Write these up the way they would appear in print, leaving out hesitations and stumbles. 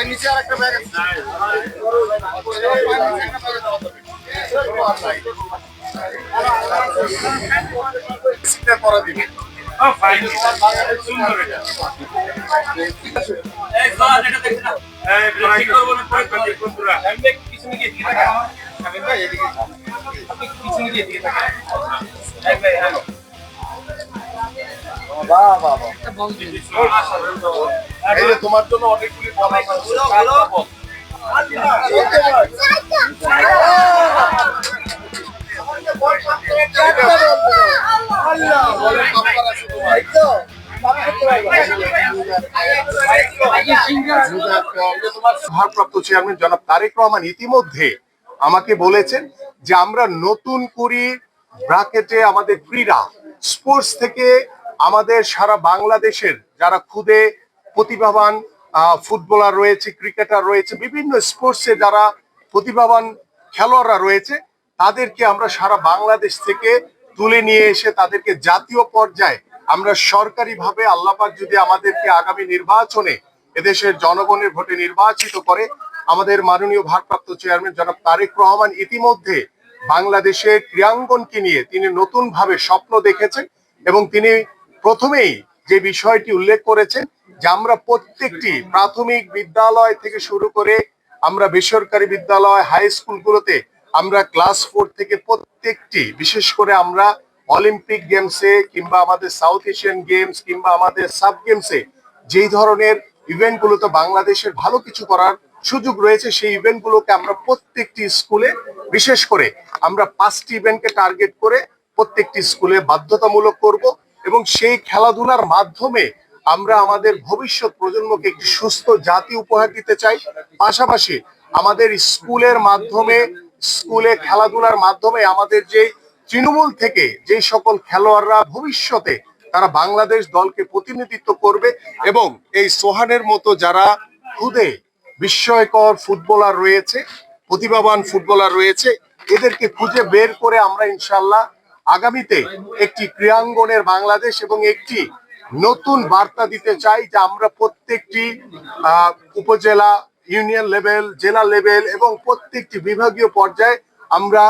নিচে আর একটা ব্যাগ আছে পরা দিবে। তোমার জন্য অনেকগুলি ভারপ্রাপ্ত চেয়ারম্যান জনাব তারেক রহমান ইতিমধ্যে আমাকে বলেছেন যে আমরা নতুন করে ব্র্যাকেটে আমাদের ক্রীড়া স্পোর্টস থেকে আমাদের সারা বাংলাদেশের যারা খুদে প্রতিভাবান ফুটবলার রয়েছে, ক্রিকেটার রয়েছে, বিভিন্ন স্পোর্টসে যারা প্রতিভাবান খেলোয়াড়রা রয়েছে তাদেরকে আমরা সারা বাংলাদেশ থেকে তুলে নিয়ে এসে তাদেরকে জাতীয় পর্যায়ে আমরা সরকারিভাবে আল্লাহ পাক যদি আমাদেরকে আগামী নির্বাচনে এদেশের জনগণের ভোটে নির্বাচিত করে, আমাদের মাননীয় ভারপ্রাপ্ত চেয়ারম্যান জনাব তারেক রহমান ইতিমধ্যে বাংলাদেশের ক্রীড়াঙ্গনকে নিয়ে তিনি নতুন ভাবে স্বপ্ন দেখেছেন এবং তিনি প্রথমেই যে বিষয়টি উল্লেখ করেছেন যে আমরা প্রত্যেকটি প্রাথমিক বিদ্যালয় থেকে শুরু করে আমরা বেসরকারি বিদ্যালয় হাই স্কুলগুলোতে আমরা ক্লাস 4 থেকে প্রত্যেকটি, বিশেষ করে আমরা অলিম্পিক গেমসে কিংবা আমাদের সাউথ এশিয়ান গেমস কিংবা আমাদের সাব গেমসে যেই ধরনের ইভেন্টগুলোতে বাংলাদেশের ভালো কিছু করার সুযোগ রয়েছে সেই ইভেন্টগুলোকে আমরা প্রত্যেকটি স্কুলে, বিশেষ করে আমরা 5টি ইভেন্টকে টার্গেট করে প্রত্যেকটি স্কুলে বাধ্যতামূলক করব এবং সেই খেলাধুলার মাধ্যমে আমরা আমাদের ভবিষ্যৎ প্রজন্মকে একটি সুস্থ জাতি উপহার দিতে চাই। পাশাপাশি আমাদের স্কুলের মাধ্যমে, স্কুলে খেলাধুলার মাধ্যমে আমাদের যে তৃণমূল থেকে যে সকল খেলোয়াড়রা ভবিষ্যতে তারা বাংলাদেশ দলকে প্রতিনিধিত্ব করবে এবং এই সোহানের মতো যারা খুদে বিস্ময়কর ফুটবলার রয়েছে, প্রতিভাবান ফুটবলার রয়েছে, এদেরকে খুঁজে বের করে আমরা ইনশাল্লাহ আগামীতে একটি ক্রীড়াঙ্গনের বাংলাদেশ এবং একটি নতুন বার্তা দিতে চাই যে আমরা প্রত্যেকটি উপজেলা, ইউনিয়ন লেভেল, জেলা লেভেল এবং প্রত্যেকটি বিভাগীয় পর্যায়ে আমরা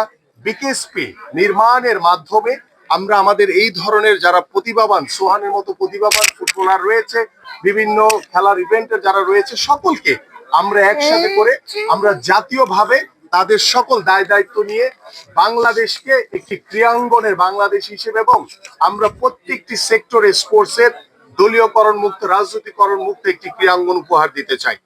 বিকেএসপি নির্মাণের মাধ্যমে আমরা আমাদের এই ধরনের যারা প্রতিভাবান, সোহানের মতো প্রতিভাবান ফুটবলার রয়েছে, বিভিন্ন খেলার ইভেন্টের যারা রয়েছে, সকলকে আমরা একসাথে করে আমরা জাতীয়ভাবে তাদের সকল দায় দায়িত্ব নিয়ে বাংলাদেশকে একটি ক্রীড়াঙ্গনের বাংলাদেশ হিসেবে এবং আমরা প্রত্যেকটি সেক্টরে স্পোর্টসের দলীয়করণ মুক্ত, রাজনীতিকরণ মুক্ত একটি ক্রীড়াঙ্গন উপহার দিতে চাই।